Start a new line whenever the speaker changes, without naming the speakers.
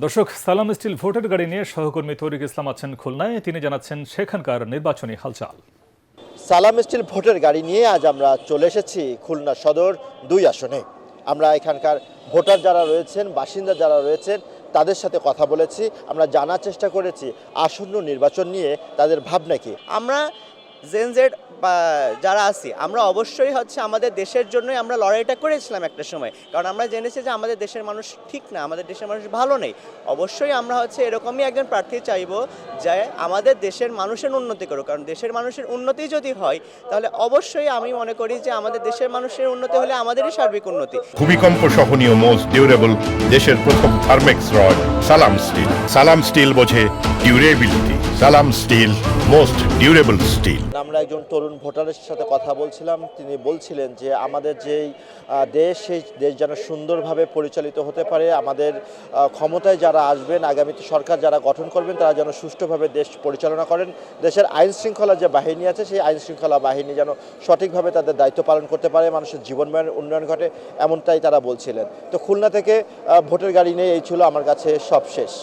দর্শক, সালাম স্টিল ভোটের গাড়ি নিয়ে সহকর্মী তৌরিক ইসলাম আছেন খুলনায়। তিনি জানাচ্ছেন সেখানকার নির্বাচনী হালচাল।
সালাম স্টিল ভোটের গাড়ি নিয়ে আজ আমরা চলে এসেছি খুলনা সদর ২ আসনে। আমরা এখানকার ভোটার যারা রয়েছেন, বাসিন্দা যারা রয়েছেন, তাদের সাথে কথা বলেছি। আমরা জানার চেষ্টা করেছি আসন্ন নির্বাচন নিয়ে তাদের ভাবনা কি।
আমরা জেনজেড বা যারা আছি আমরা অবশ্যই আমাদের দেশের জন্যই আমরা লড়াইটা করেছিলাম একটা সময়, কারণ আমরা জেনেছি যে আমাদের দেশের মানুষ ঠিক না, আমাদের দেশের মানুষ ভালো নেই। অবশ্যই আমরা এরকমই একজন প্রার্থী চাইবো যে আমাদের দেশের মানুষের উন্নতি করুক, কারণ দেশের মানুষের উন্নতি যদি হয় তাহলে অবশ্যই আমি মনে করি যে আমাদের দেশের মানুষের উন্নতি হলে আমাদেরই সার্বিক উন্নতি।
ভূমিকম্প সহনীয় মোস্ট ডিউরেবল দেশের প্রথম থার্মেক্স রড সালাম স্টিল। সালাম স্টিল বোঝে ডিউরেবিলিটি। সালাম স্টিল মোস্ট ডিউরেবল স্টিল।
আমরা একজন তরুণ ভোটারের সাথে কথা বলছিলাম। তিনি বলছিলেন যে আমাদের যেই দেশ, সেই দেশ যেন সুন্দরভাবে পরিচালিত হতে পারে। আমাদের ক্ষমতায় যারা আসবেন, আগামীতে সরকার যারা গঠন করবেন, তারা যেন সুষ্ঠুভাবে দেশ পরিচালনা করেন। দেশের আইন শৃঙ্খলা যে বাহিনী আছে, সেই আইন শৃঙ্খলা বাহিনী যেন সঠিকভাবে তাদের দায়িত্ব পালন করতে পারে, মানুষের জীবনমানের উন্নয়ন ঘটে, এমনটাই তারা বলছিলেন। তো খুলনা থেকে ভোটের গাড়ি নিয়ে এই ছিল আমার কাছে সব শেষ।